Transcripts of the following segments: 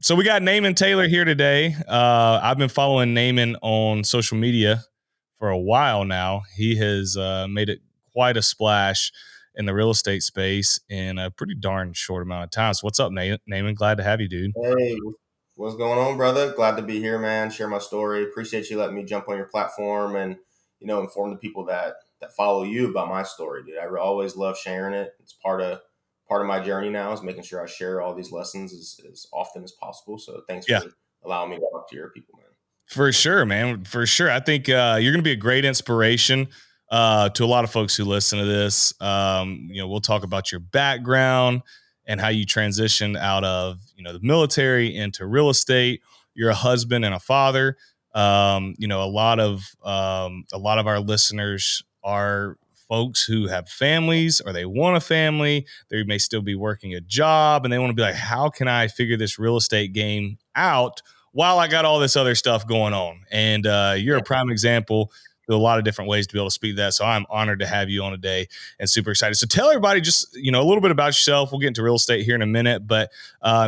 So we got Naaman Taylor here today. I've been following Naaman on social media for a while now. He has made it quite a splash in the real estate space in a pretty darn short amount of time. So what's up, Naaman? Glad to have you, dude. Hey, what's going on, brother? Glad to be here, man. Share my story. Appreciate you letting me jump on your platform and inform the people that follow you about my story, dude. I always love sharing it. It's part of my journey now is making sure I share all these lessons as often as possible. So thanks Yeah, for allowing me to talk to your people, man. for sure, man. For sure. I think you're going to be a great inspiration to a lot of folks who listen to this. We'll talk about your background and how you transitioned out of, the military into real estate. You're a husband and a father. A lot of our listeners are folks who have families or they want a family. They may still be working a job and they want to be like, how can I figure this real estate game out while I got all this other stuff going on? And you're Yeah. a prime example. There are a lot of different ways to be able to speak that. So I'm honored to have you on today and super excited. So tell everybody just, a little bit about yourself. We'll get into real estate here in a minute, but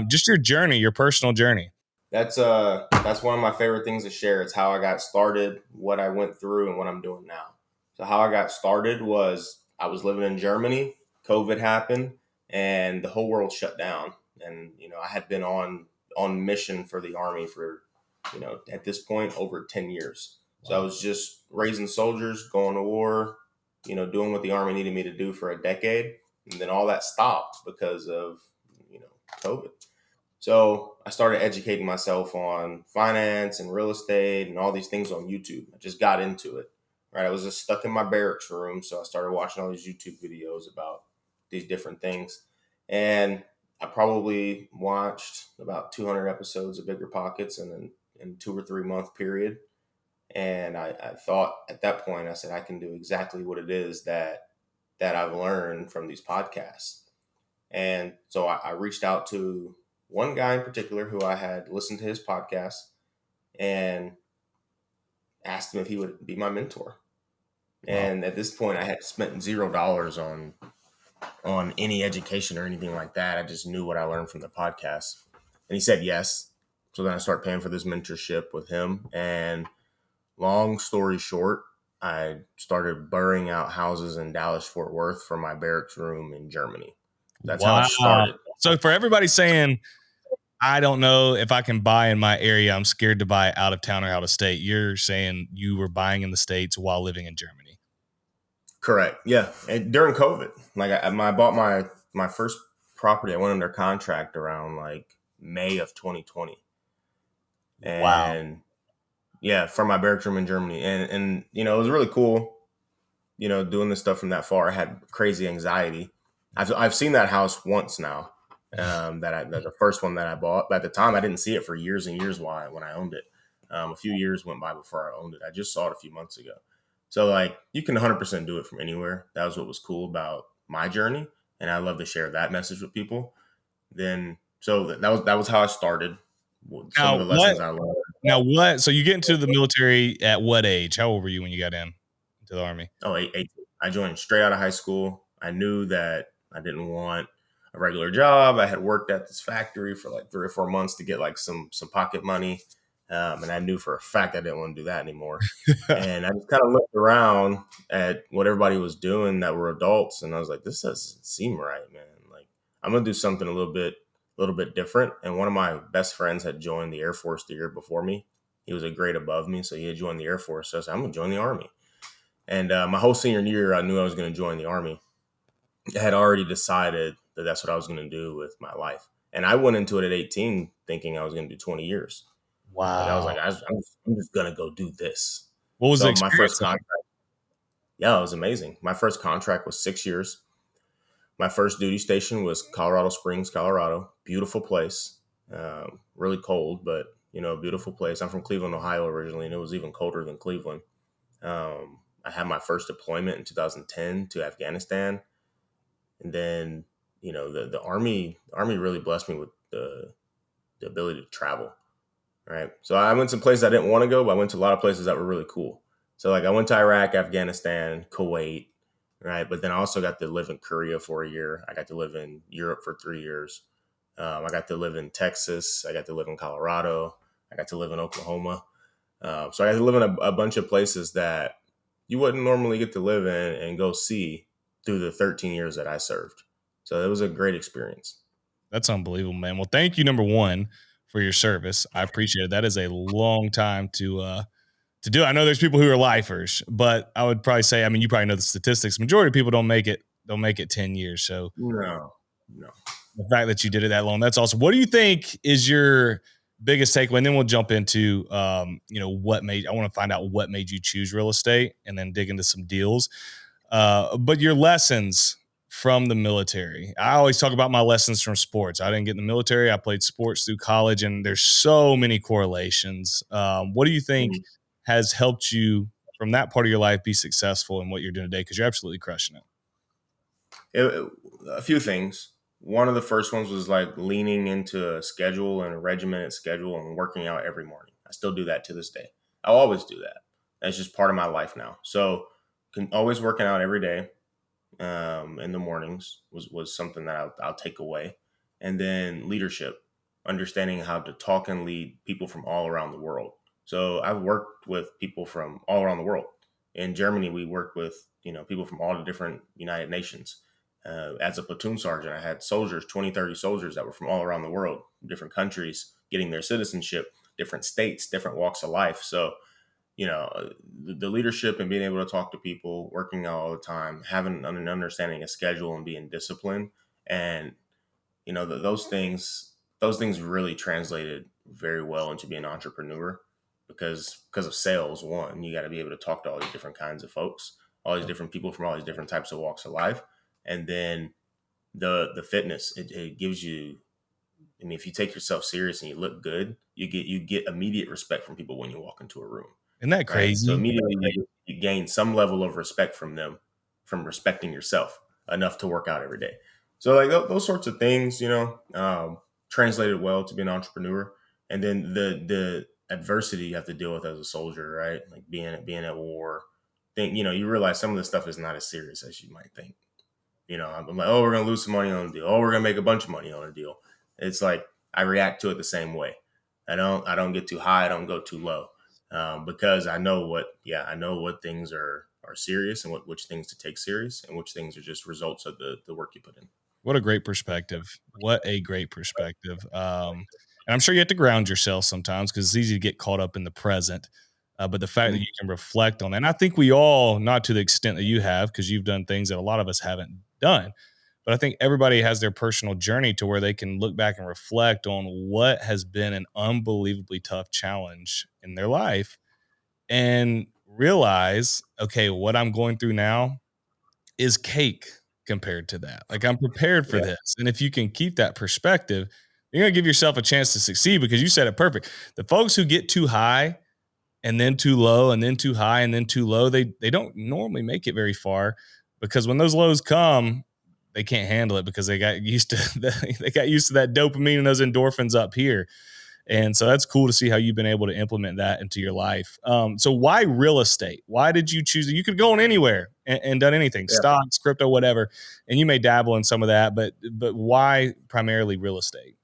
just your journey, your personal journey. That's one of my favorite things to share. It's how I got started, what I went through, and what I'm doing now. So how I got started was I was living in Germany. COVID happened, and the whole world shut down. And I had been on mission for the Army for at this point over 10 years. So I was just raising soldiers, going to war, doing what the Army needed me to do for a decade, and then all that stopped because of COVID. So I started educating myself on finance and real estate and all these things on YouTube. I just got into it, right? I was just stuck in my barracks room. So I started watching all these YouTube videos about these different things. And I probably watched about 200 episodes of Bigger Pockets in 2 or 3 month period. And I thought at that point, I said, I can do exactly what it is that I've learned from these podcasts. And so I reached out to one guy in particular who I had listened to his podcast and asked him if he would be my mentor. Wow. And at this point, I had spent $0 on any education or anything like that. I just knew what I learned from the podcast. And he said yes. So then I started paying for this mentorship with him. And long story short, I started burying out houses in Dallas, Fort Worth from my barracks room in Germany. That's how it started. So for everybody saying, I don't know if I can buy in my area, I'm scared to buy out of town or out of state, you're saying you were buying in the States while living in Germany. Correct. Yeah. And during COVID, like I bought my first property. I went under contract around like May of 2020. And wow. Yeah, from my barracks room in Germany. And it was really cool, doing this stuff from that far. I had crazy anxiety. I've seen that house once now. That the first one that I bought. But at the time, I didn't see it for years and years when I owned it. A few years went by before I owned it. I just saw it a few months ago. So like you can 100% do it from anywhere. That was what was cool about my journey, and I love to share that message with people. So that was how I started. Some of the lessons I learned. Now what? So you get into the military at what age? How old were you when you got into the Army? 18. I joined straight out of high school. I knew that I didn't want a regular job. I had worked at this factory for like 3 or 4 months to get like some pocket money. And I knew for a fact I didn't want to do that anymore. And I just kind of looked around at what everybody was doing that were adults. And I was like, this doesn't seem right, man. Like I'm going to do something a little bit different. And one of my best friends had joined the Air Force the year before me. He was a grade above me. So he had joined the Air Force. So I said, I'm going to join the Army. And my whole senior year, I knew I was going to join the Army. I had already decided that that's what I was going to do with my life. And I went into it at 18 thinking I was going to do 20 years. Wow. Like I was like, I'm just going to go do this. What was my first contract? Yeah, it was amazing. My first contract was 6 years. My first duty station was Colorado Springs, Colorado. Beautiful place. Really cold, but, beautiful place. I'm from Cleveland, Ohio originally, and it was even colder than Cleveland. I had my first deployment in 2010 to Afghanistan. And then, the Army really blessed me with the ability to travel. Right. So I went to places I didn't want to go, but I went to a lot of places that were really cool. So like I went to Iraq, Afghanistan, Kuwait. Right. But then I also got to live in Korea for a year. I got to live in Europe for 3 years. I got to live in Texas. I got to live in Colorado. I got to live in Oklahoma. So I got to live in a bunch of places that you wouldn't normally get to live in and go see through the 13 years that I served. So it was a great experience. That's unbelievable, man. Well, thank you, number one, for your service. I appreciate it. That is a long time to do. I know there's people who are lifers, but I would probably say, I mean, you probably know the statistics. Majority of people don't make it 10 years. So No, no. the fact that you did it that long, that's awesome. What do you think is your biggest takeaway? And then we'll jump into, I want to find out what made you choose real estate and then dig into some deals. But your lessons from the military. I always talk about my lessons from sports. I didn't get in the military. I played sports through college, and there's so many correlations. What do you think has helped you from that part of your life be successful in what you're doing today? Because you're absolutely crushing it. A few things. One of the first ones was like leaning into a schedule and a regimented schedule and working out every morning. I still do that to this day. I'll always do that. That's just part of my life now. So always working out every day in the mornings was something that I'll take away. And then leadership, understanding how to talk and lead people from all around the world. So I've worked with people from all around the world. In Germany, we worked with people from all the different United Nations. As a platoon sergeant, I had soldiers, 20, 30 soldiers that were from all around the world, different countries, getting their citizenship, different states, different walks of life. So, the leadership and being able to talk to people, working out all the time, having an understanding of schedule and being disciplined. And, those things really translated very well into being an entrepreneur because of sales. One, you got to be able to talk to all these different kinds of folks, all these different people from all these different types of walks of life. And then the fitness, it gives you, I mean, if you take yourself serious and you look good, you get immediate respect from people when you walk into a room, Isn't that right? So crazy? immediately you gain some level of respect from them, from respecting yourself enough to work out every day. So like those sorts of things, translated well to be an entrepreneur. And then the adversity you have to deal with as a soldier, right? Like being at war. You realize some of this stuff is not as serious as you might think. I'm like, oh, we're gonna lose some money on a deal. Oh, we're gonna make a bunch of money on a deal. It's like I react to it the same way. I don't get too high. I don't go too low, because I know what things are serious and which things to take serious and which things are just results of the work you put in. What a great perspective. What a great perspective. And I'm sure you have to ground yourself sometimes because it's easy to get caught up in the present. But the fact that you can reflect on that, and I think we all, not to the extent that you have, because you've done things that a lot of us haven't done, but I think everybody has their personal journey to where they can look back and reflect on what has been an unbelievably tough challenge in their life and realize, okay, what I'm going through now is cake compared to that. Like I'm prepared for Yeah, this. And if you can keep that perspective, you're going to give yourself a chance to succeed because you said it perfect. The folks who get too high and then too low and then too high and then too low, they don't normally make it very far because when those lows come, they can't handle it because they got used to that dopamine and those endorphins up here. And so that's cool to see how you've been able to implement that into your life. So why real estate? Why did you choose it? You could go on anywhere and done anything, yeah. stocks, crypto, whatever. And you may dabble in some of that, but why primarily real estate?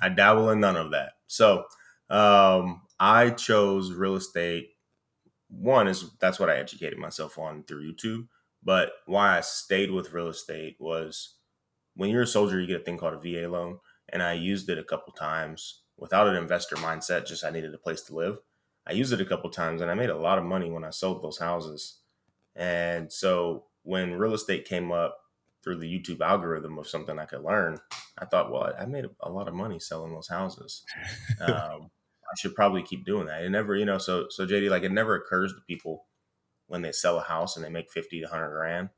I dabble in none of that. So I chose real estate. One is that's what I educated myself on through YouTube. But why I stayed with real estate was when you're a soldier, you get a thing called a VA loan. And I used it a couple times without an investor mindset, just I needed a place to live. I used it a couple times and I made a lot of money when I sold those houses. And so when real estate came up through the YouTube algorithm of something I could learn, I thought, well, I made a lot of money selling those houses. I should probably keep doing that. It never, so JD, like it never occurs to people when they sell a house and they make 50 to 100 grand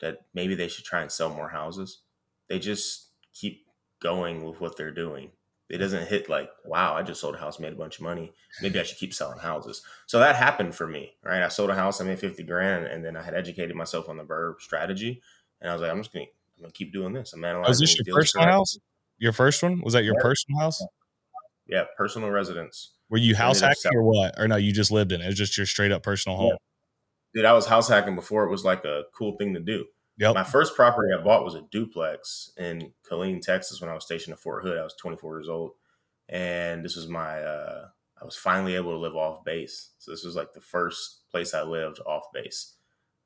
that maybe they should try and sell more houses. They just keep going with what they're doing. It doesn't hit like, wow, I just sold a house, made a bunch of money. Maybe I should keep selling houses. So that happened for me, right? I sold a house, I made 50 grand, and then I had educated myself on the verb strategy. And I was like, I'm gonna keep doing this. I'm Was analyzing this these your deals personal correctly. house? Your first one? Was that your Yeah, personal house? yeah, personal residence. Were you house Ended up hacking selling. or what? Or no, you just lived in it. It was just your straight up personal Yeah. home. Dude, I was house hacking before it was like a cool thing to do. Yep. My first property I bought was a duplex in Killeen, Texas when I was stationed at Fort Hood. I was 24 years old. And this was I was finally able to live off base. So this was like the first place I lived off base.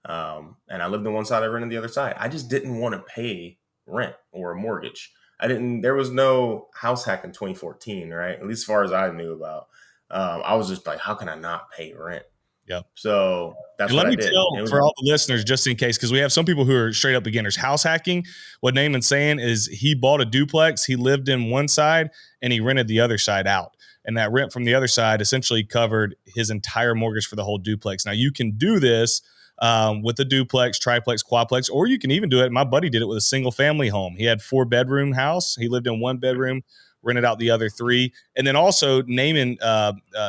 And I lived on one side, I rented the other side. I just didn't want to pay rent or a mortgage. There was no house hack in 2014, right? At least as far as I knew about. I was just like, how can I not pay rent? Yep. So that's And what let I me did. tell for all the listeners, just in case, because we have some people who are straight up beginners. House hacking, what Naaman's saying is he bought a duplex, he lived in one side, and he rented the other side out. And that rent from the other side essentially covered his entire mortgage for the whole duplex. Now, you can do this with a duplex, triplex, quadplex, or you can even do it. My buddy did it with a single family home. He had 4-bedroom house. He lived in one bedroom, rented out the other 3. And then also Naaman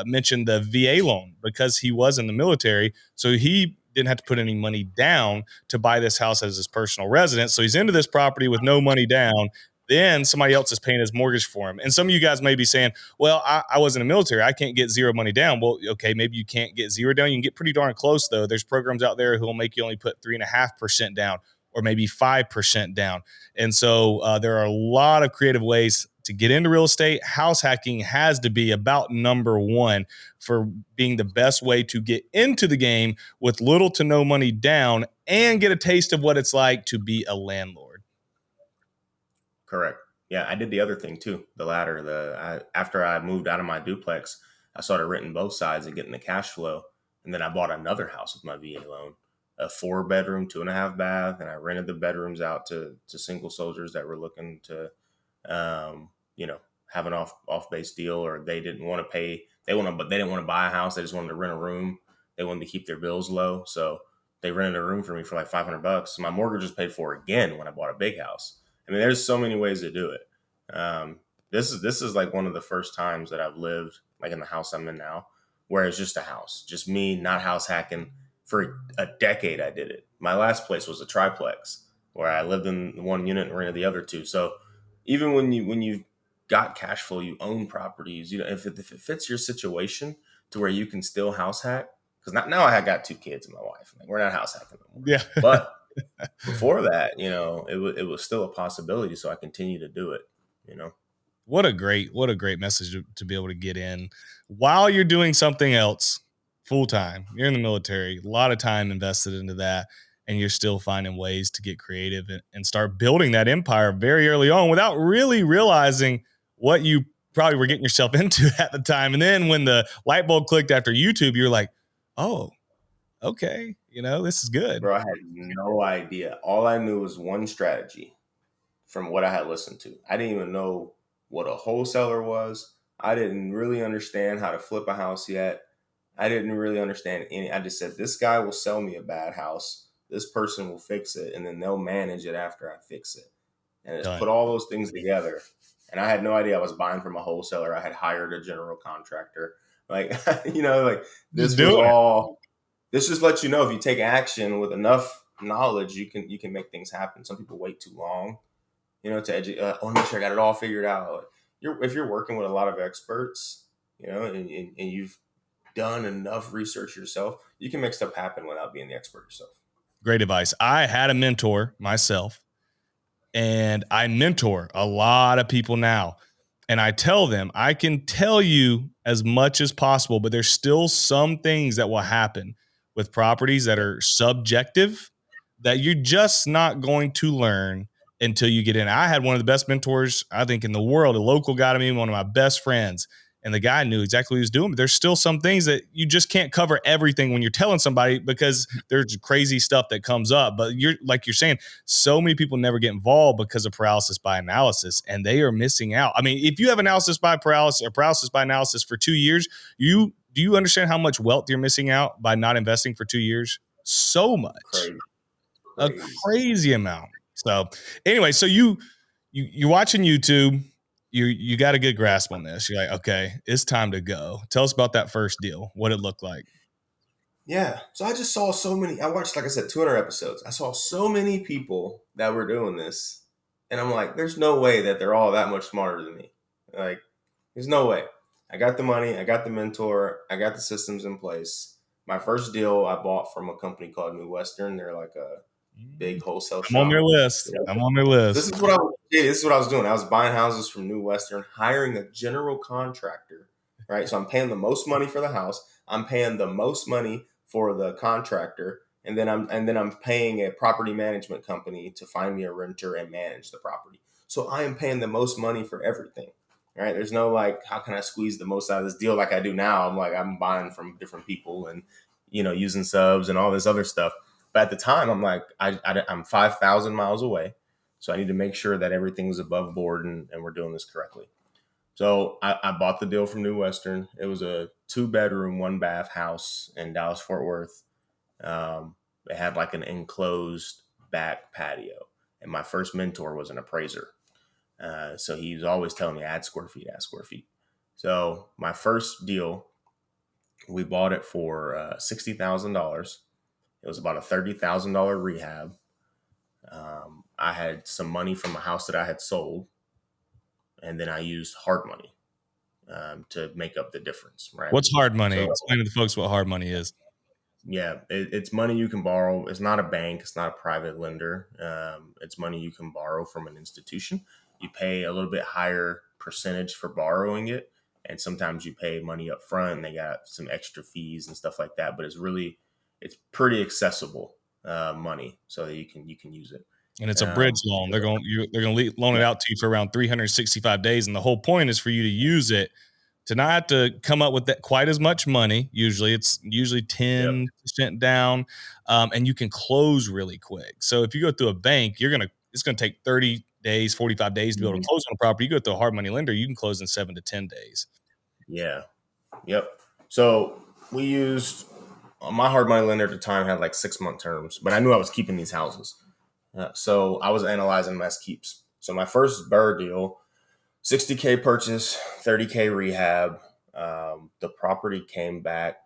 mentioned the VA loan because he was in the military. So he didn't have to put any money down to buy this house as his personal residence. So he's into this property with no money down. Then somebody else is paying his mortgage for him. And some of you guys may be saying, well, I was in the military. I can't get zero money down. Well, okay, maybe you can't get zero down. You can get pretty darn close, though. There's programs out there who will make you only put 3.5% down or maybe 5% down. And so there are a lot of creative ways to get into real estate. House hacking has to be about number one for being the best way to get into the game with little to no money down and get a taste of what it's like to be a landlord. Correct. Yeah, I did the other thing too, the latter. After I moved out of my duplex, I started renting both sides and getting the cash flow. And then I bought another house with my VA loan, a 4-bedroom, 2.5 bath, and I rented the bedrooms out to single soldiers that were looking to, you know, have an off base deal, or they didn't want to pay. But they didn't want to buy a house. They just wanted to rent a room. They wanted to keep their bills low, so they rented a room for me for like $500. My mortgage was paid for again when I bought a big house. I mean, there's so many ways to do it. This is like one of the first times that I've lived like in the house I'm in now, where it's just a house, just me, not house hacking. For a decade, I did it. My last place was a triplex where I lived in one unit and rented the other 2. So even when you've got cash flow, you own properties. If it fits your situation to where you can still house hack, because now I got 2 kids and my wife. Like, we're not house hacking no more. Yeah. But before that, it was still a possibility. So I continue to do it. What a great message to be able to get in while you're doing something else full time. You're in the military, a lot of time invested into that, and you're still finding ways to get creative and start building that empire very early on without really realizing what you probably were getting yourself into at the time. And then when the light bulb clicked after YouTube, you're like, oh, okay, this is good. Bro, I had no idea. All I knew was one strategy from what I had listened to. I didn't even know what a wholesaler was. I didn't really understand how to flip a house yet. I didn't really understand any. I just said, this guy will sell me a bad house. This person will fix it, and then they'll manage it after I fix it. And it's Done. put all those things together. And I had no idea I was buying from a wholesaler. I had hired a general contractor. Like, like Just this was do it. all. This just lets you know if you take action with enough knowledge, you can make things happen. Some people wait too long, to educate. I want to make sure I got it all figured out. If you're working with a lot of experts, and you've done enough research yourself, you can make stuff happen without being the expert yourself. Great advice. I had a mentor myself, and I mentor a lot of people now. And I tell them, I can tell you as much as possible, but there's still some things that will happen with properties that are subjective that you're just not going to learn until you get in. I had one of the best mentors, I think, in the world, a local guy to me, one of my best friends. And the guy knew exactly what he was doing. But there's still some things that you just can't cover everything when you're telling somebody because there's crazy stuff that comes up. But you're saying, so many people never get involved because of paralysis by analysis, and they are missing out. I mean, if you have analysis by paralysis or paralysis by analysis for 2 years, do you understand how much wealth you're missing out by not investing for 2 years? So much. A crazy amount. So anyway, so you're watching YouTube. You got a good grasp on this. You're like, okay, it's time to go. Tell us about that first deal. What it looked like. Yeah. So I just saw so many. I watched, like I said, 200 episodes. I saw so many people that were doing this. And I'm like, there's no way that they're all that much smarter than me. Like, there's no way. I got the money. I got the mentor. I got the systems in place. My first deal I bought from a company called New Western. They're like big wholesale I'm on their shop. list. Yeah. I'm on their list. This is what I was doing. I was buying houses from New Western, hiring a general contractor, right? So I'm paying the most money for the house. I'm paying the most money for the contractor, and then I'm paying a property management company to find me a renter and manage the property. So I am paying the most money for everything. Right? There's no like, how can I squeeze the most out of this deal like I do now? I'm buying from different people and using subs and all this other stuff. But at the time, I'm like, I'm 5,000 miles away. So I need to make sure that everything's above board and we're doing this correctly. So I bought the deal from New Western. It was a 2-bedroom, 1-bath house in Dallas, Fort Worth. It had like an enclosed back patio. And my first mentor was an appraiser. So he was always telling me, add square feet, add square feet. So my first deal, we bought it for $60,000. It was about a $30,000 rehab. I had some money from a house that I had sold, and then I used hard money to make up the difference. Right? What's hard money? So Explain to the folks what hard money is. yeah, it's money you can borrow. It's not a bank. It's not a private lender. It's money you can borrow from an institution. You pay a little bit higher percentage for borrowing it, and sometimes you pay money up front. And they got some extra fees and stuff like that. But it's pretty accessible money, so that you can use it. And it's a bridge loan. They're going to loan it out to you for around 365 days, and the whole point is for you to use it to not have to come up with that quite as much money. Usually it's 10% down, and you can close really quick. So if you go through a bank, it's going to take 30 days, 45 days to be able to close on a property. You go through a hard money lender, you can close in 7 to 10 days. Yeah. Yep. So we used my hard money lender at the time had like 6-month terms, but I knew I was keeping these houses. So I was analyzing them as keeps. So my first Burr deal, 60K purchase, 30K rehab. The property came back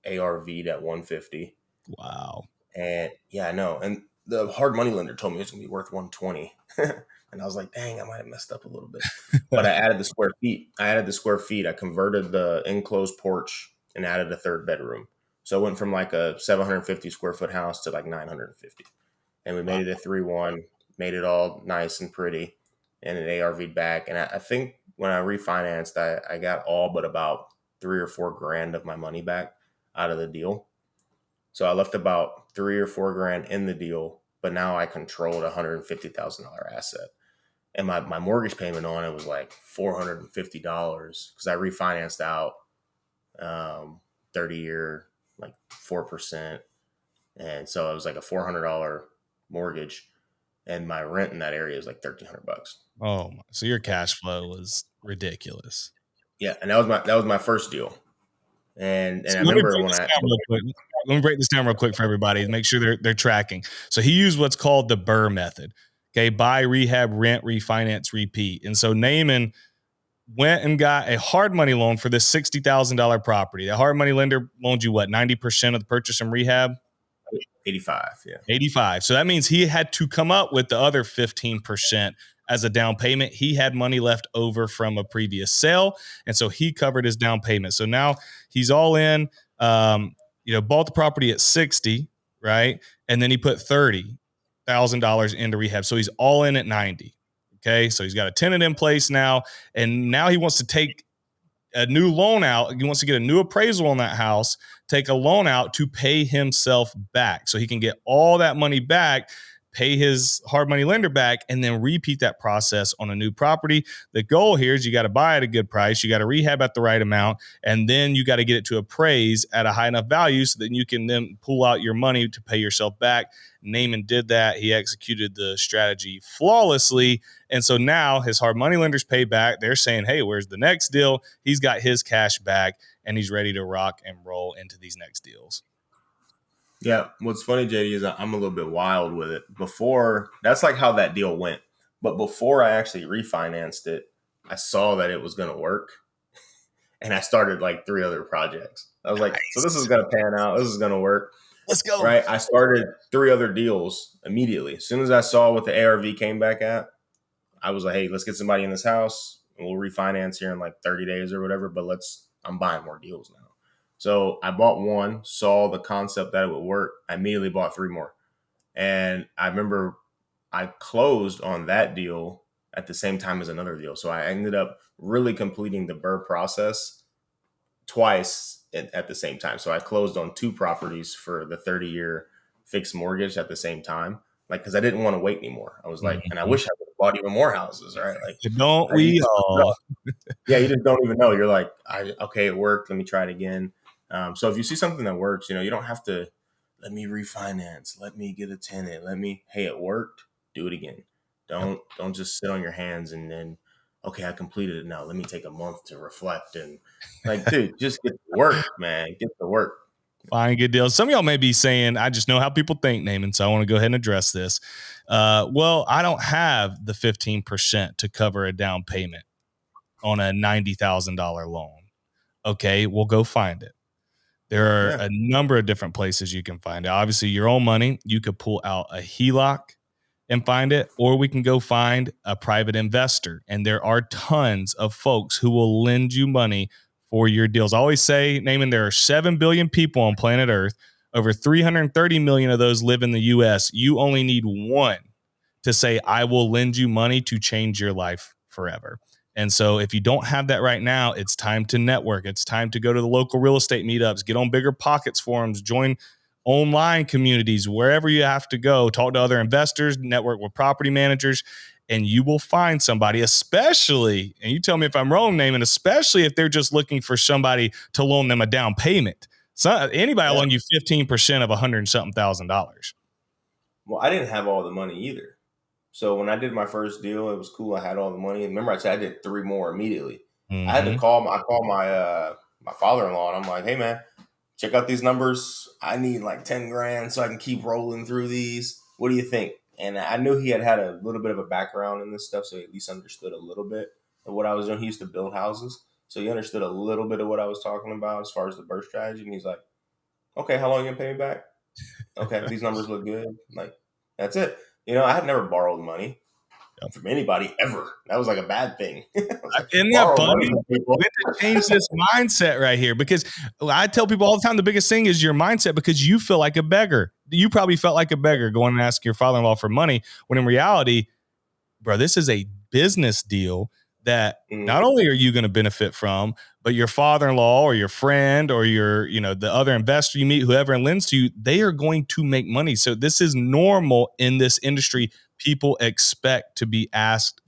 ARV'd at 150. Wow. And yeah, I know. And the hard money lender told me it was going to be worth 120. And I was like, dang, I might have messed up a little bit. But I added the square feet. I converted the enclosed porch and added a 3rd bedroom. So it went from like a 750 square foot house to like 950. And we made it a 3-1, made it all nice and pretty, and it ARV'd back. And I think when I refinanced, I got all but about $3 or $4 grand of my money back out of the deal. So I left about $3 or $4 grand in the deal, but now I controlled a $150,000 asset. And my mortgage payment on it was like $450 because I refinanced out 30-year, like 4%. And so it was like a $400 mortgage, and my rent in that area is like $1,300. Oh, so your cash flow was ridiculous. Yeah, and that was my first deal. And So I remember when let me break this down real quick for everybody to make sure they're tracking. So he used what's called the Burr method. Okay, buy, rehab, rent, refinance, repeat. And so Naaman went and got a hard money loan for this $60,000 property. The hard money lender loaned you what, 90% of the purchase and rehab? 85, yeah. 85. So that means he had to come up with the other 15% as a down payment. He had money left over from a previous sale, and so he covered his down payment. So now he's all in. Bought the property at 60, right? And then he put $30,000 into rehab. So he's all in at 90. Okay, so he's got a tenant in place now, and now he wants to take a new loan out. He wants to get a new appraisal on that house, take a loan out to pay himself back so he can get all that money back, pay his hard money lender back, and then repeat that process on a new property. The goal here is you got to buy at a good price, you got to rehab at the right amount, and then you got to get it to appraise at a high enough value so that you can then pull out your money to pay yourself back. Naaman did that. He executed the strategy flawlessly. And so now his hard money lenders pay back. They're saying, hey, where's the next deal? He's got his cash back, and he's ready to rock and roll into these next deals. Yeah. What's funny, JD, is I'm a little bit wild with it. Before, that's like how that deal went. But before I actually refinanced it, I saw that it was going to work. And I started like 3 other projects. I was like, so this is going to pan out. This is going to work. Let's go. Right. I started 3 other deals immediately. As soon as I saw what the ARV came back at, I was like, hey, let's get somebody in this house and we'll refinance here in like 30 days or whatever. But I'm buying more deals now. So I bought one, saw the concept that it would work. I immediately bought 3 more. And I remember I closed on that deal at the same time as another deal. So I ended up really completing the BRRRR process twice at the same time. So I closed on 2 properties for the 30-year fixed mortgage at the same time. Like, cause I didn't want to wait anymore. I was like, and I Mhm. wish I would have bought even more houses, right? Like, Don't you we just don't know. all? Yeah, you just don't even know. You're like, okay, it worked. Let me try it again. So if you see something that works, you don't have to let me refinance, let me get a tenant, hey, it worked, do it again. Yep. Don't just sit on your hands and then, okay, I completed it now. Let me take a month to reflect and like, dude, just get to work, man. Get to work. Fine, good deal. Some of y'all may be saying, I just know how people think, Naaman, so I want to go ahead and address this. Well, I don't have the 15% to cover a down payment on a $90,000 loan. Okay, we'll go find it. There are Yeah. a number of different places you can find it. Obviously, your own money, you could pull out a HELOC and find it, or we can go find a private investor. And there are tons of folks who will lend you money for your deals. I always say, Naaman, there are 7 billion people on planet Earth. Over 330 million of those live in the US. You only need one to say, I will lend you money to change your life forever. And so if you don't have that right now, it's time to network. It's time to go to the local real estate meetups, get on Bigger Pockets forums, join online communities, wherever you have to go, talk to other investors, network with property managers, and you will find somebody, especially, and you tell me if I'm wrong, Naaman, especially if they're just looking for somebody to loan them a down payment. So anybody will Yeah. loan you 15% of $100,000. Well, I didn't have all the money either. So when I did my first deal, it was cool. I had all the money. Remember, I said I did 3 more immediately. I had to Mm-hmm. call my father-in-law, and I'm like, hey man, check out these numbers. I need like 10 grand so I can keep rolling through these. What do you think? And I knew he had a little bit of a background in this stuff, so he at least understood a little bit of what I was doing. He used to build houses, so he understood a little bit of what I was talking about as far as the burst strategy. And he's like, okay, how long are you gonna pay me back? Okay, these numbers look good. Like, that's it. I had never borrowed money from anybody ever. That was like a bad thing. I was like, Isn't that borrow funny? money from people. We have to change this mindset right here, because I tell people all the time the biggest thing is your mindset, because you feel like a beggar. You probably felt like a beggar going and asking your father-in-law for money, when in reality, bro, this is a business deal that Mhm. not only are you going to benefit from, but your father-in-law or your friend or the other investor you meet, whoever lends to you, they are going to make money. So this is normal in this industry. People expect to be asked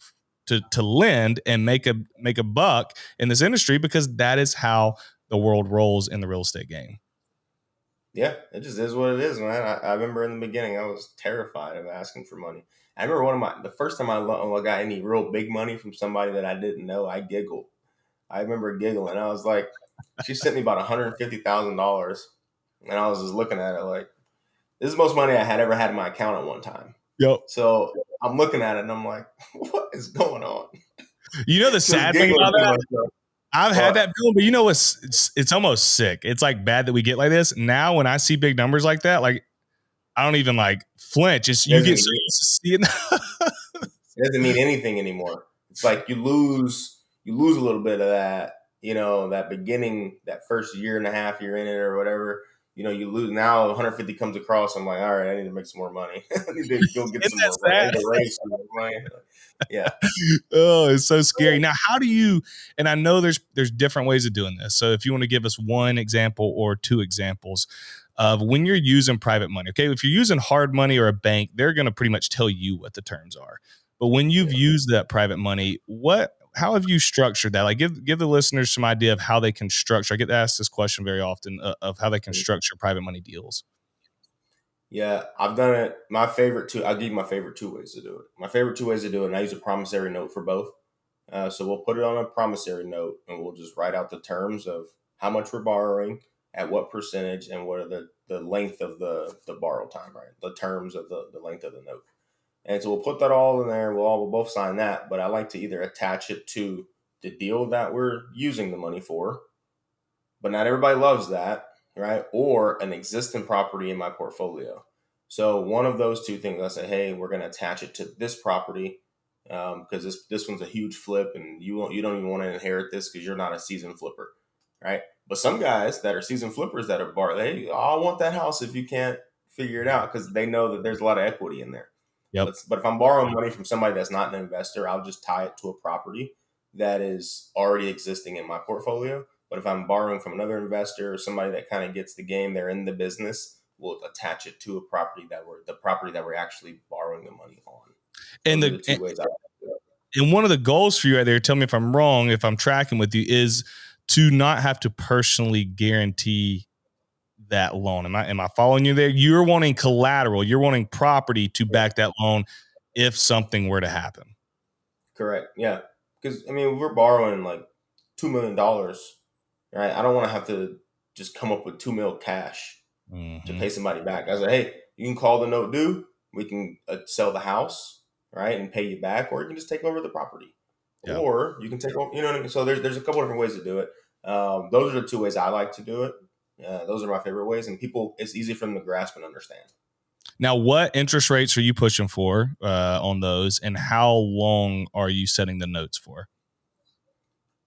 to lend and make a buck in this industry, because that is how the world rolls in the real estate game. Yeah, it just is what it is, man. I remember in the beginning, I was terrified of asking for money. I remember the first time I got any real big money from somebody that I didn't know, I giggled. I remember giggling. I was like, she sent me about $150,000, and I was just looking at it like, this is the most money I had ever had in my account at one time. Yep. So I'm looking at it and I'm like, what is going on? You know the Just sad thing giggling about to that? myself. I've had But that feeling, but you know what's it's almost sick. It's like bad that we get like this. Now when I see big numbers like that, like I don't even like flinch. It's it you doesn't get mean so used to seeing. it doesn't mean anything anymore. It's like you lose a little bit of that, that beginning, that first year and a half you're in it or whatever. You lose. Now 150 comes across. I'm like, all right, I need to make some more money. I need to go get Isn't some that more money. I need sad? to raise some more money. Yeah. Oh, it's so scary. Now, how do you? And I know there's different ways of doing this. So if you want to give us one example or two examples of when you're using private money, okay, if you're using hard money or a bank, they're going to pretty much tell you what the terms are. But when you've Yeah. used that private money, how have you structured that? Like, give the listeners some idea of how they can structure. I get asked this question very often, of how they can structure private money deals. Yeah, I've done it. My favorite two. I'll give you my favorite 2 ways to do it. My favorite 2 ways to do it, and I use a promissory note for both. So we'll put it on a promissory note, and we'll just write out the terms of how much we're borrowing, at what percentage, and what are the length of the borrow time, right? The terms of the length of the note. And so we'll put that all in there. We'll both sign that. But I like to either attach it to the deal that we're using the money for, but not everybody loves that, right? Or an existing property in my portfolio. So one of those two things, I say, hey, we're going to attach it to this property because this one's a huge flip, and you don't even want to inherit this because you're not a seasoned flipper, right? But some guys that are seasoned flippers that are hey, I want that house if you can't figure it out because they know that there's a lot of equity in there. Yep. But if I'm borrowing money from somebody that's not an investor, I'll just tie it to a property that is already existing in my portfolio. But if I'm borrowing from another investor or somebody that kind of gets the game, they're in the business, we'll attach it to a property that we're actually borrowing the money on. And Those are the two ways I do it. and one of the goals for you right there, tell me if I'm wrong, if I'm tracking with you, is to not have to personally guarantee that loan. Am I following you there? You're wanting collateral, you're wanting property to Yeah. back that loan if something were to happen. Correct. Yeah. Because I mean, we're borrowing like $2 million, right? I don't want to have to just come up with 2 mil cash to Mm-hmm. pay somebody back. I was like, hey, you can call the note due. We can sell the house, right, and pay you back, or you can just take over the property, Yeah. or you can take over. You know what I mean? So there's a couple different ways to do it. Those are the two ways I like to do it. Those are my favorite ways, and people, it's easy for them to grasp and understand. Now, what interest rates are you pushing for on those, and how long are you setting the notes for?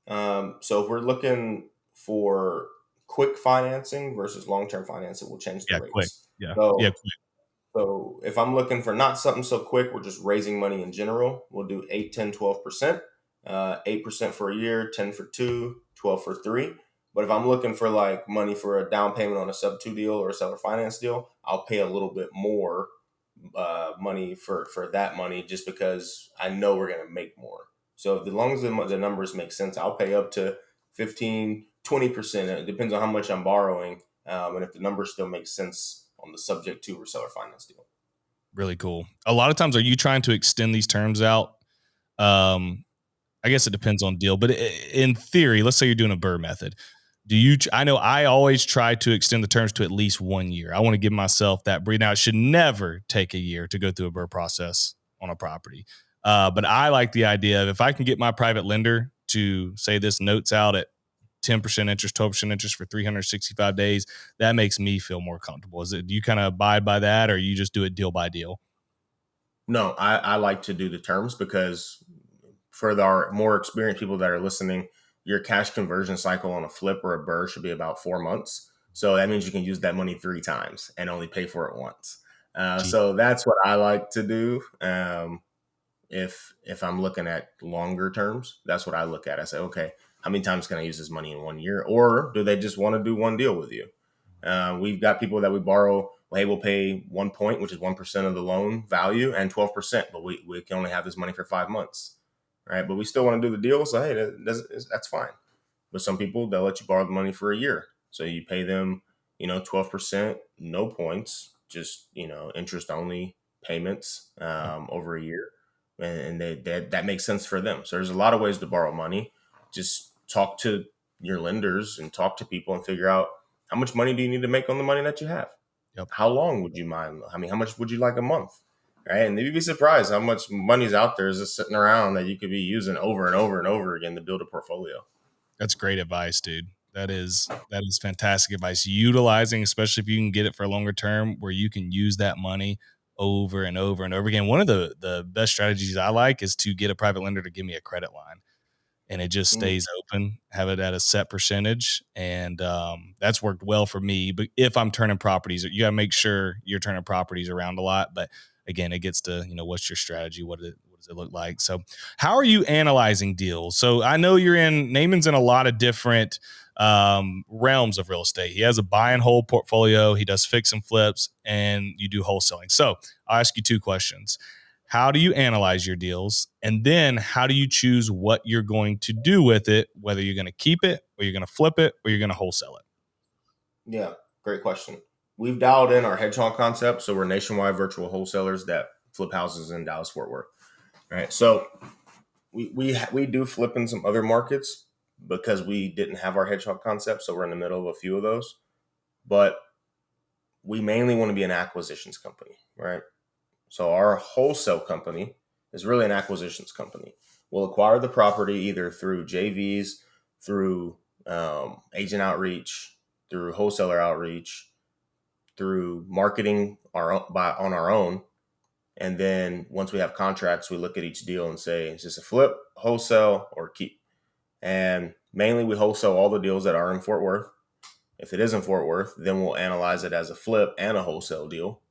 So if we're looking for quick financing versus long-term financing, we'll change the Yeah, quick. rates. Yeah, yeah, So quick. So if I'm looking for not something so quick, we're just raising money in general. We'll do 8, 10, 12%, 8% for a year, 10 for 2, 12 for 3. But if I'm looking for like money for a down payment on a sub 2 deal or a seller finance deal, I'll pay a little bit more money for that money just because I know we're going to make more. So as long as the numbers make sense, I'll pay up to 15, 20%. It depends on how much I'm borrowing. And if the numbers still make sense on the subject to or seller finance deal. Really cool. A lot of times, are you trying to extend these terms out? Um, I guess it depends on deal, but in theory, let's say you're doing a Burr method. Do you? I know I always try to extend the terms to at least 1 year. I want to give myself that breathe. Now, it should never take a year to go through a Burr process on a property. But I like the idea of if I can get my private lender to say this notes out at 10% interest, 12% interest for 365 days, that makes me feel more comfortable. Do you kind of abide by that, or you just do it deal by deal? No, I like to do the terms because for our more experienced people that are listening, your cash conversion cycle on a flip or a burr should be about 4 months. So that means you can use that money 3 times and only pay for it once. Gee, So that's what I like to do. If I'm looking at longer terms, that's what I look at. I say, okay, how many times can I use this money in 1 year? Or do they just want to do one deal with you? We've got people that we borrow. Well, hey, we'll pay 1 point, which is 1% of the loan value, and 12%, but we can only have this money for 5 months, right? But we still want to do the deal. So hey, that's fine. But some people, they'll let you borrow the money for a year, so you pay them, 12%, no points, just interest only payments over a year, and that makes sense for them. So there's a lot of ways to borrow money. Just talk to your lenders and talk to people and figure out how much money do you need to make on the money that you have. yep. How long would you mind? I mean, how much would you like a month? Right. And you'd be surprised how much money's out there is just sitting around that you could be using over and over and over again to build a portfolio. That's great advice, dude. That is fantastic advice. Utilizing, especially if you can get it for a longer term, where you can use that money over and over and over again. One of the best strategies I like is to get a private lender to give me a credit line, and it just Mm. stays open, have it at a set percentage. And that's worked well for me. But if I'm turning properties, you got to make sure you're turning properties around a lot. But again, it gets to, what's your strategy? What does it look like? So how are you analyzing deals? So I know Naaman's in a lot of different realms of real estate. He has a buy and hold portfolio. He does fix and flips, and you do wholesaling. So I'll ask you two questions. How do you analyze your deals? And then how do you choose what you're going to do with it, whether you're going to keep it or you're going to flip it or you're going to wholesale it? Yeah, great question. We've dialed in our hedgehog concept. So we're nationwide virtual wholesalers that flip houses in Dallas, Fort Worth. Right. So we do flip in some other markets because we didn't have our hedgehog concept. So we're in the middle of a few of those. But we mainly want to be an acquisitions company, right? So our wholesale company is really an acquisitions company. We'll acquire the property either through JVs, through agent outreach, through wholesaler outreach, through marketing on our own. And then once we have contracts, we look at each deal and say, is this a flip, wholesale, or keep? And mainly we wholesale all the deals that are in Fort Worth. If it is in Fort Worth, then we'll analyze it as a flip and a wholesale deal.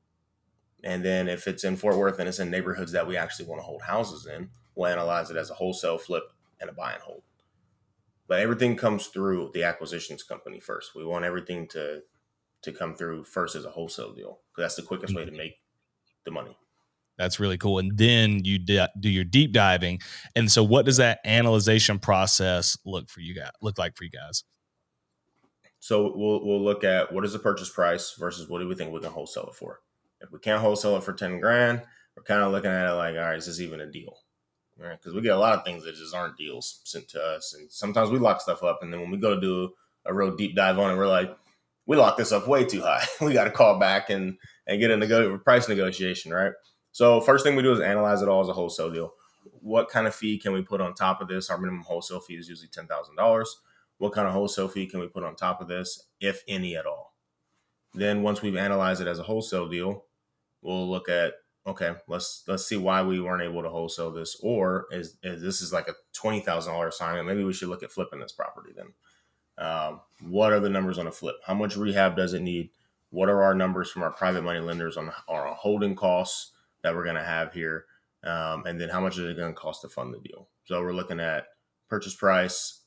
And then if it's in Fort Worth and it's in neighborhoods that we actually want to hold houses in, we'll analyze it as a wholesale flip and a buy and hold. But everything comes through the acquisitions company first. We want everything to come through first as a wholesale deal, because that's the quickest way to make the money. That's really cool. And then you do your deep diving. And so what does that analyzation process look like for you guys? So we'll look at what is the purchase price versus what do we think we can wholesale it for. If we can't wholesale it for 10 grand, we're kind of looking at it like, all right, is this even a deal? Right? Because we get a lot of things that just aren't deals sent to us. And sometimes we lock stuff up. And then when we go to do a real deep dive on it, we're like, we locked this up way too high. We got to call back and get a price negotiation, right? So first thing we do is analyze it all as a wholesale deal. What kind of fee can we put on top of this? Our minimum wholesale fee is usually $10,000. What kind of wholesale fee can we put on top of this, if any at all? Then once we've analyzed it as a wholesale deal, we'll look at, okay, let's see why we weren't able to wholesale this, or is this is like a $20,000 assignment? Maybe we should look at flipping this property then. What are the numbers on a flip? How much rehab does it need? What are our numbers from our private money lenders on our holding costs that we're going to have here? And then how much is it going to cost to fund the deal? So we're looking at purchase price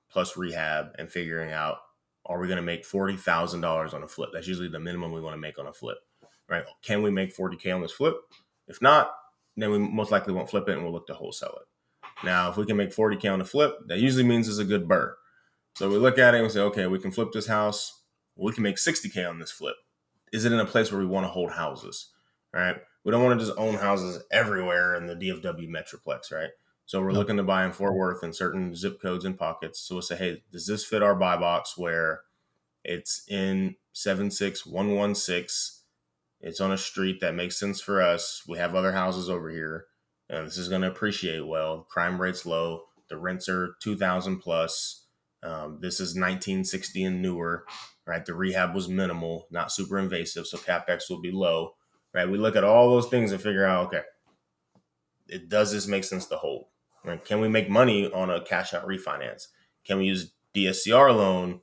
plus rehab and figuring out, are we going to make $40,000 on a flip? That's usually the minimum we want to make on a flip, right? Can we make 40K on this flip? If not, then we most likely won't flip it and we'll look to wholesale it. Now, if we can make 40K on the flip, that usually means it's a good burr. So we look at it and we say, okay, we can flip this house. We can make 60K on this flip. Is it in a place where we want to hold houses, right? We don't want to just own houses everywhere in the DFW Metroplex, right? So we're looking to buy in Fort Worth in certain zip codes and pockets. So we'll say, hey, does this fit our buy box where it's in 76116? It's on a street that makes sense for us. We have other houses over here. And this is going to appreciate well. Crime rate's low. The rents are 2,000 plus. This is 1960 and newer, right? The rehab was minimal, not super invasive, so CapEx will be low, right? We look at all those things and figure out, okay, does this make sense to hold? Right? Can we make money on a cash out refinance? Can we use DSCR loan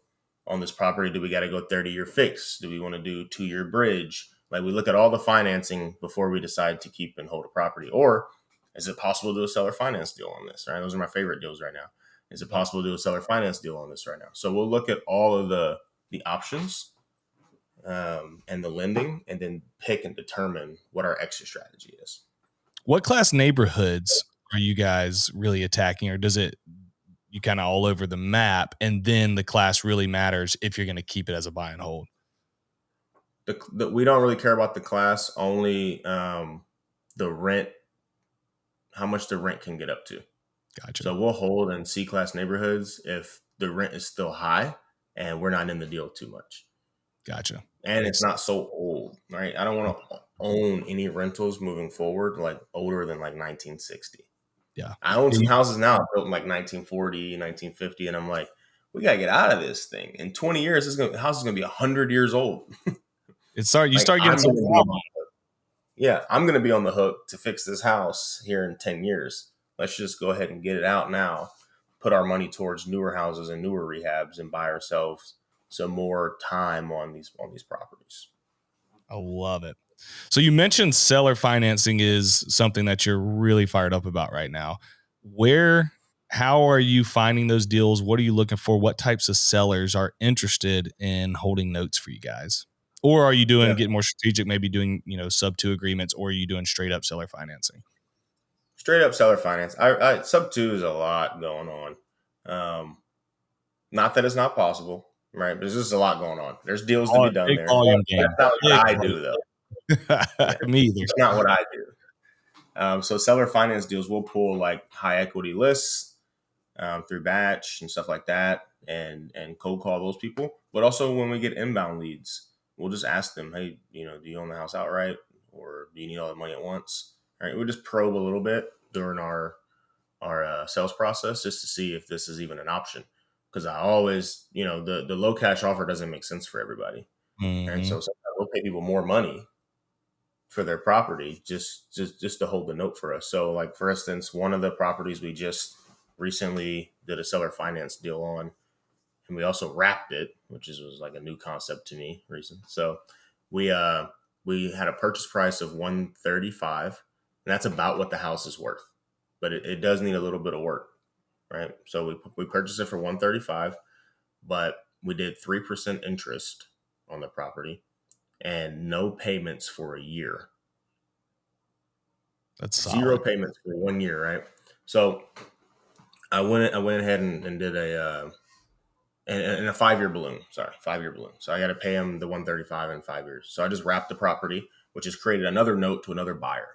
on this property? Do we got to go 30-year fix? Do we want to do 2-year bridge? Like, we look at all the financing before we decide to keep and hold a property. Or is it possible to do a seller finance deal on this, right? Those are my favorite deals right now. Is it possible to do a seller finance deal on this right now? So we'll look at all of the options and the lending, and then pick and determine what our exit strategy is. What class neighborhoods are you guys really attacking, or does it you kind of all over the map, and then the class really matters if you're going to keep it as a buy and hold? We don't really care about the class, only the rent, how much the rent can get up to. Gotcha. So we'll hold in C-class neighborhoods if the rent is still high and we're not in the deal too much. Gotcha. And it's not so old, right? I don't want to own any rentals moving forward like older than like 1960. Yeah. I own some houses now built in like 1940, 1950, and I'm like, we got to get out of this thing. In 20 years, the house is going to be 100 years old. You start getting some problems. Yeah, I'm going to be on the hook to fix this house here in 10 years. Let's just go ahead and get it out now, put our money towards newer houses and newer rehabs, and buy ourselves some more time on these properties. I love it. So you mentioned seller financing is something that you're really fired up about right now. How are you finding those deals? What are you looking for? What types of sellers are interested in holding notes for you guys? Or are you getting more strategic, maybe doing, sub 2 agreements, or are you doing straight up seller financing? Straight up seller finance. I sub 2 is a lot going on. Not that it's not possible, right? But there's just a lot going on. There's deals to be done there. That's not what I do, though. Me either. It's not what I do. So seller finance deals, we'll pull like high equity lists through batch and stuff like that, and cold call those people. But also when we get inbound leads, we'll just ask them, hey, do you own the house outright, or do you need all the money at once? All right, we'll just probe a little bit during our sales process just to see if this is even an option. Because I always, the low cash offer doesn't make sense for everybody. Mm-hmm. And so sometimes we'll pay people more money for their property just to hold the note for us. So like, for instance, one of the properties we just recently did a seller finance deal on, and we also wrapped it, which was like a new concept to me recent. So we had a purchase price of 135, and that's about what the house is worth, but it does need a little bit of work, right? So we purchased it for 135, but we did 3% interest on the property and no payments for a year. That's Zero solid. payments for 1 year, right? So I went ahead and did a 5 year balloon. Sorry, 5 year balloon. So I got to pay him the 135 in 5 years. So I just wrapped the property, which has created another note to another buyer,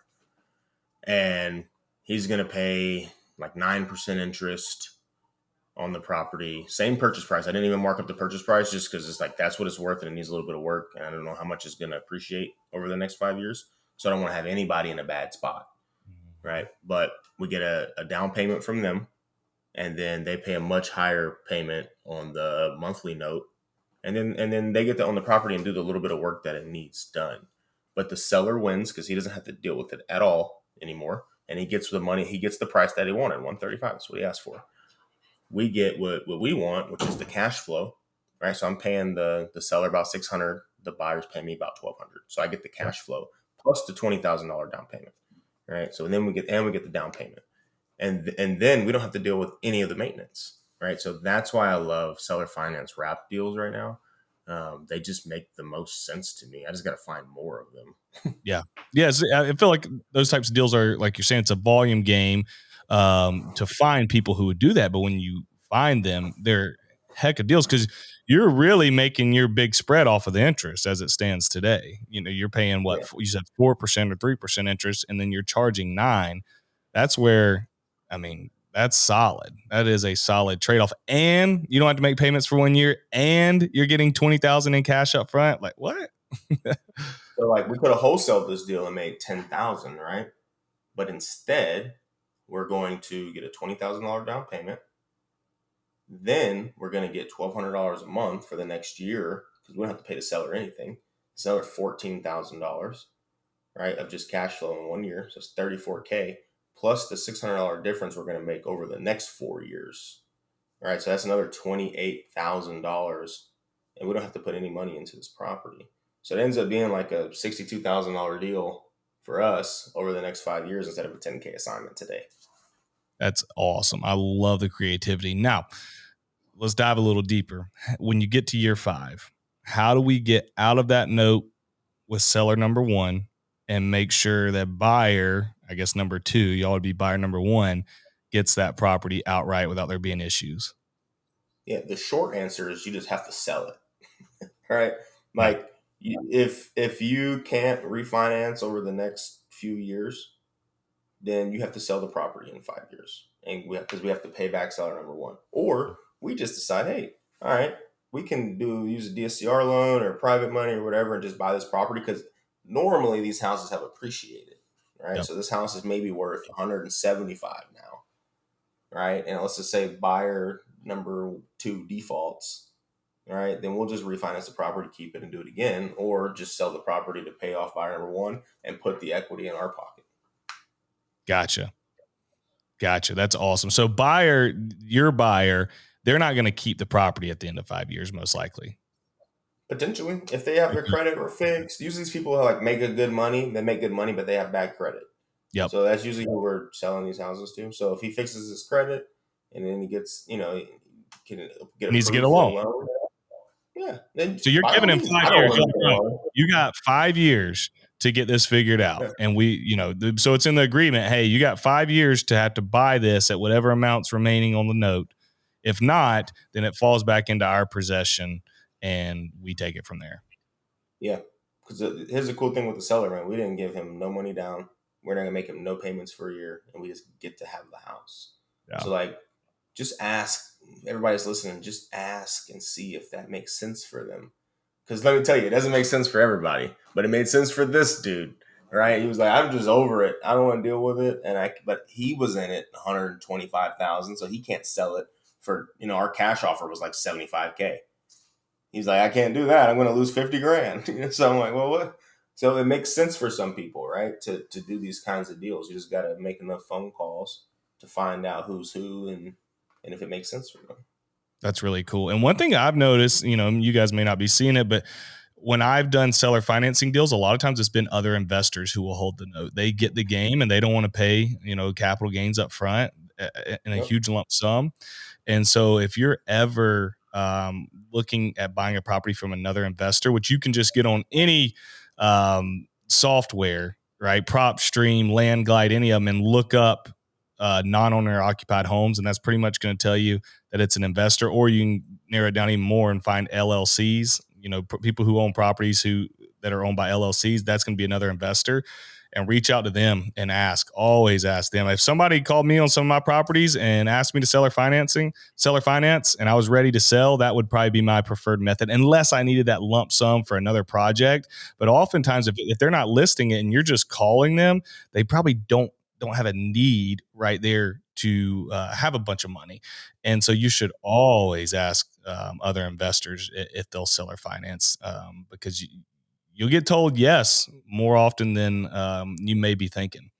and he's going to pay like 9% interest on the property. Same purchase price. I didn't even mark up the purchase price just because it's like that's what it's worth and it needs a little bit of work. And I don't know how much it's going to appreciate over the next 5 years. So I don't want to have anybody in a bad spot, right? But we get a down payment from them, and then they pay a much higher payment on the monthly note, and then they get to own the property and do the little bit of work that it needs done. But the seller wins because he doesn't have to deal with it at all anymore, and he gets the money. He gets the price that he wanted, 135. That's what he asked for. We get what we want, which is the cash flow, right? So I'm paying the seller about 600. The buyer's paying me about 1,200. So I get the Yep. cash flow plus the $20,000 down payment, right? So then we get the down payment, and then we don't have to deal with any of the maintenance, right? So that's why I love seller finance wrap deals right now. They just make the most sense to me. I just got to find more of them. Yeah. Yes. I feel like those types of deals are, like you're saying, it's a volume game to find people who would do that. But when you find them, they're heck of deals because you're really making your big spread off of the interest as it stands today. You know, you're paying what Yeah. you said 4% or 3% interest, and then you're charging 9. That's where, I mean, that's solid. That is a solid trade off, and you don't have to make payments for 1 year, and you're getting 20,000 in cash up front. Like what? So like we could have wholesaled this deal and made 10,000, right? But instead, we're going to get a $20,000 down payment. Then we're going to get $1,200 a month for the next year because we don't have to pay the seller anything. The seller $14,000, right, of just cash flow in 1 year. So it's $34K plus the $600 difference we're going to make over the next 4 years. All right, so that's another $28,000, and we don't have to put any money into this property. So it ends up being like a $62,000 deal for us over the next 5 years instead of a 10K assignment today. That's awesome. I love the creativity. Now, let's dive a little deeper. When you get to year 5, how do we get out of that note with seller number 1 and make sure that buyer, I guess number 2, y'all would be buyer number 1, gets that property outright without there being issues? Yeah, the short answer is you just have to sell it. All right, Yeah. like if you can't refinance over the next few years, then you have to sell the property in 5 years, and because we have to pay back seller number 1, or we just decide, hey, all right, we can use a DSCR loan or private money or whatever and just buy this property because normally these houses have appreciated, right? Yep. So this house is maybe worth 175 now, right? And let's just say buyer number 2 defaults, right? Then we'll just refinance the property, keep it, and do it again, or just sell the property to pay off buyer number 1 and put the equity in our pocket. Gotcha. That's awesome. So your buyer, they're not going to keep the property at the end of 5 years, most likely. Potentially, if they have their credit or fixed. Usually these people like make a good money. They make good money, but they have bad credit. Yep. So that's usually who we're selling these houses to. So if he fixes his credit and then he gets, he can get Needs to get approved a for a loan. loan. Yeah. Then So you're by all giving him means, 5 I don't years. want You're to like, get a "Bro, loan. you got 5 years to get this figured out." Yeah. And so it's in the agreement. Hey, you got 5 years to have to buy this at whatever amounts remaining on the note. If not, then it falls back into our possession and we take it from there. Yeah. Because here's the cool thing with the seller, man. We didn't give him no money down. We're not going to make him no payments for a year, and we just get to have the house. Yeah. So, like, just ask. Everybody's listening. Just ask and see if that makes sense for them. Because let me tell you, it doesn't make sense for everybody, but it made sense for this dude, right? He was like, "I'm just over it. I don't want to deal with it." But he was in it 125,000, so he can't sell it for. Our cash offer was like 75K. He's like, "I can't do that. I'm going to lose 50 grand." So I'm like, "Well, what?" So it makes sense for some people, right? To do these kinds of deals. You just got to make enough phone calls to find out who's who and if it makes sense for them. That's really cool. And one thing I've noticed, you guys may not be seeing it, but when I've done seller financing deals, a lot of times it's been other investors who will hold the note. They get the game and they don't want to pay, capital gains up front in a Yep. huge lump sum. And so if you're ever looking at buying a property from another investor, which you can just get on any software, right? PropStream, LandGlide, any of them, and look up non-owner occupied homes. And that's pretty much going to tell you that it's an investor, or you can narrow it down even more and find LLCs, people who own properties that are owned by LLCs. That's going to be another investor, and reach out to them and always ask them. If somebody called me on some of my properties and asked me to seller finance, and I was ready to sell, that would probably be my preferred method, unless I needed that lump sum for another project. But oftentimes, if they're not listing it and you're just calling them, they probably don't have a need right there to have a bunch of money. And so you should always ask other investors if they'll seller finance, because you'll get told yes more often than you may be thinking.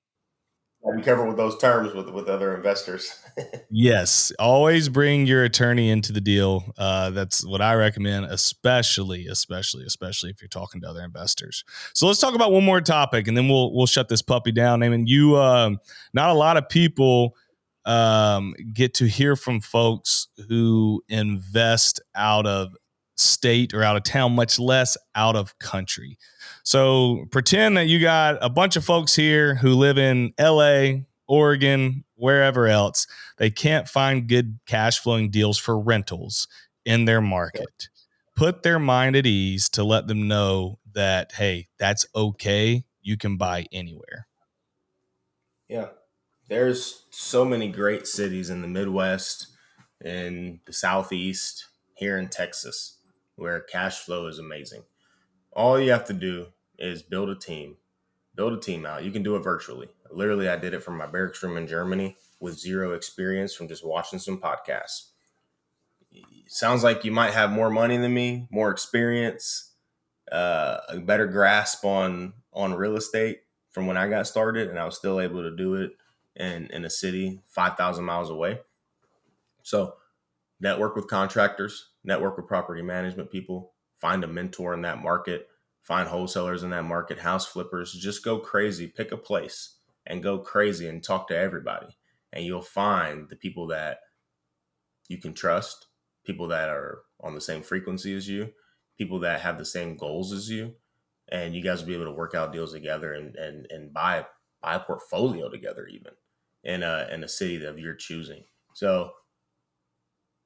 Be careful with those terms with other investors. Yes, always bring your attorney into the deal. That's what I recommend, especially if you're talking to other investors. So let's talk about one more topic, and then we'll shut this puppy down. I mean, not a lot of people get to hear from folks who invest out of state or out of town, much less out of country. So pretend that you got a bunch of folks here who live in LA, Oregon, wherever else. They can't find good cash flowing deals for rentals in their market. Put their mind at ease to let them know that, hey, that's okay. You can buy anywhere. Yeah. There's so many great cities in the Midwest and the Southeast, here in Texas, where cash flow is amazing. All you have to do is build a team. Build a team out. You can do it virtually. Literally, I did it from my barracks room in Germany with zero experience from just watching some podcasts. Sounds like you might have more money than me, more experience, a better grasp on real estate from when I got started, and I was still able to do it in a city 5,000 miles away. So network with contractors, network with property management people, find a mentor in that market, find wholesalers in that market, house flippers, just go crazy, pick a place and go crazy and talk to everybody. And you'll find the people that you can trust, people that are on the same frequency as you, people that have the same goals as you, and you guys will be able to work out deals together and buy a portfolio together, even in a city of your choosing. So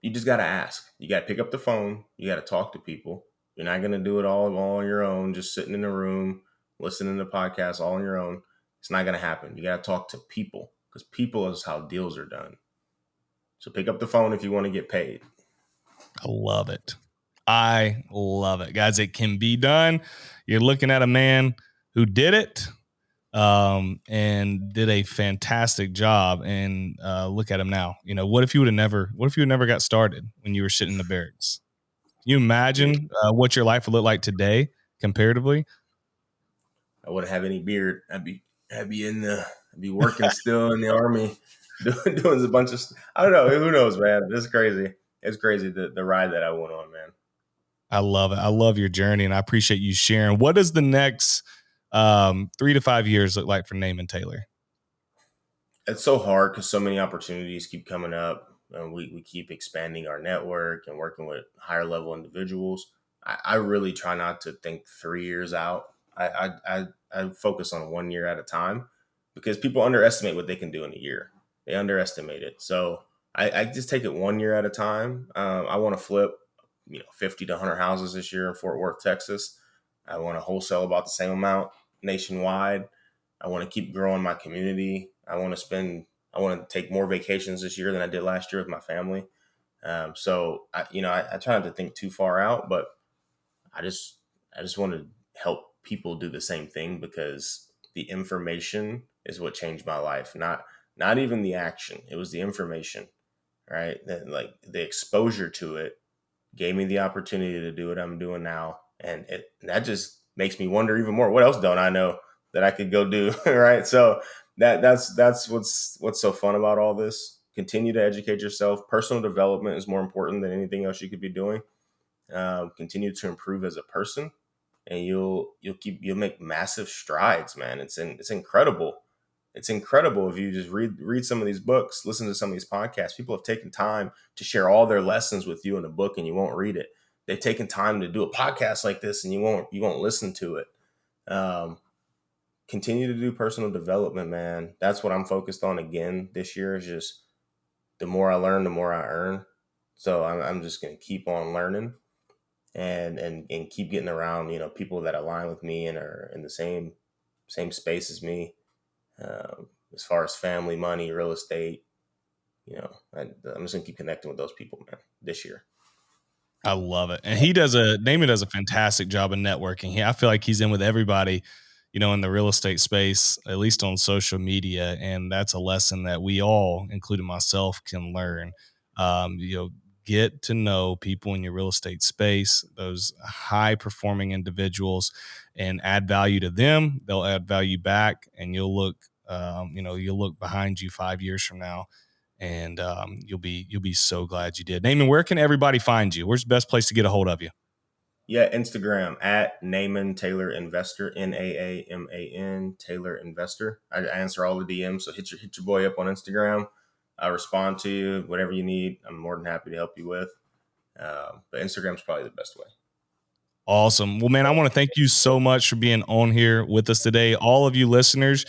you just got to ask. You got to pick up the phone. You got to talk to people. You're not going to do it all on your own, just sitting in a room, listening to podcasts all on your own. It's not going to happen. You got to talk to people, because people is how deals are done. So pick up the phone if you want to get paid. I love it. Guys. It can be done. You're looking at a man who did it and did a fantastic job. And look at him now. What if you never got started when you were sitting in the barracks? Can you imagine what your life would look like today comparatively? I wouldn't have any beard. I'd be working still in the army, doing a bunch of. I don't know. Who knows, man? It's crazy. It's crazy the ride that I went on, man. I love it. I love your journey, and I appreciate you sharing. What does the next 3 to 5 years look like for Naaman Taylor? It's so hard because so many opportunities keep coming up, and we keep expanding our network and working with higher level individuals. I really try not to think 3 years out. I focus on 1 year at a time, because people underestimate what they can do in a year. They underestimate it. So I just take it 1 year at a time. I want to flip 50 to 100 houses this year in Fort Worth, Texas. I want to wholesale about the same amount nationwide. I want to keep growing my community. I want to take more vacations this year than I did last year with my family. So I try not to think too far out, but I just want to help people do the same thing, because the information is what changed my life. Not even the action. It was the information, right? Like the exposure to it gave me the opportunity to do what I'm doing now. And that just makes me wonder even more, what else don't I know that I could go do? Right. So that's what's so fun about all this. continue to educate yourself. Personal development is more important than anything else you could be doing. Continue to improve as a person, and you'll make massive strides, man. It's incredible. It's incredible if you just read some of these books, listen to some of these podcasts. People have taken time to share all their lessons with you in a book, and you won't read it. They've taken time to do a podcast like this, and you won't listen to it. Continue to do personal development, man. That's what I'm focused on again this year. Is just the more I learn, the more I earn. So I'm just going to keep on learning and keep getting around, people that align with me and are in the same space as me. As far as family, money, real estate, I'm just gonna keep connecting with those people, man, this year. I love it. And Naaman does a fantastic job of networking. I feel like he's in with everybody, in the real estate space, at least on social media. And that's a lesson that we all, including myself, can learn. Get to know people in your real estate space, those high performing individuals, and add value to them. They'll add value back, and you'll look behind you 5 years from now, and you'll be so glad you did. Naaman, where can everybody find you? Where's the best place to get a hold of you? Yeah, Instagram at Naaman Taylor Investor, Naaman Taylor Investor. I answer all the DMs, so hit your boy up on Instagram. I respond to you, whatever you need. I'm more than happy to help you with. But Instagram's probably the best way. Awesome. Well, man, I want to thank you so much for being on here with us today. All of you listeners,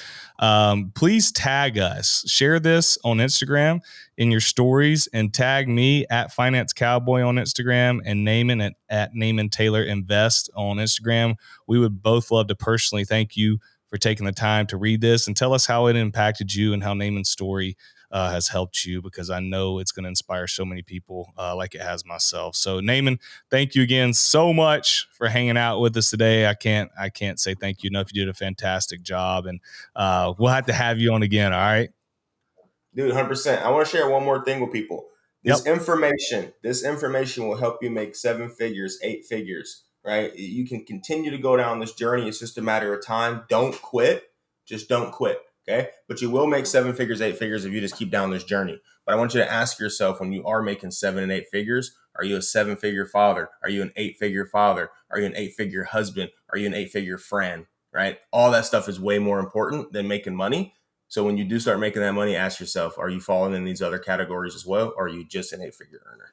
please tag us. Share this on Instagram in your stories and tag me at Finance Cowboy on Instagram and Naaman at Naaman Taylor Invest on Instagram. We would both love to personally thank you for taking the time to read this and tell us how it impacted you and how Naaman's story has helped you, because I know it's going to inspire so many people like it has myself. So Naaman, thank you again so much for hanging out with us today. I can't say thank you enough. You did a fantastic job, and we'll have to have you on again. All right, dude, 100%. I want to share one more thing with people. This information will help you make 7 figures, 8 figures, right? You can continue to go down this journey. It's just a matter of time. Don't quit. Just don't quit. Okay. But you will make 7 figures, 8 figures if you just keep down this journey. But I want you to ask yourself, when you are making 7 and 8 figures, are you a 7-figure father? Are you an 8-figure father? Are you an 8-figure husband? Are you an 8-figure friend? Right? All that stuff is way more important than making money. So when you do start making that money, ask yourself, are you falling in these other categories as well? Or are you just an 8-figure earner?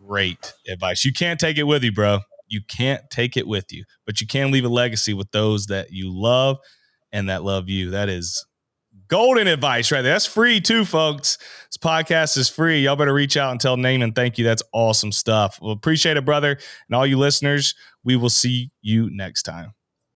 Great advice. You can't take it with you, bro. You can't take it with you, but you can leave a legacy with those that you love and that love you. That is golden advice right there. That's free too, folks. This podcast is free. Y'all better reach out and tell Naaman thank you. That's awesome stuff. Well, appreciate it, brother. And all you listeners, we will see you next time.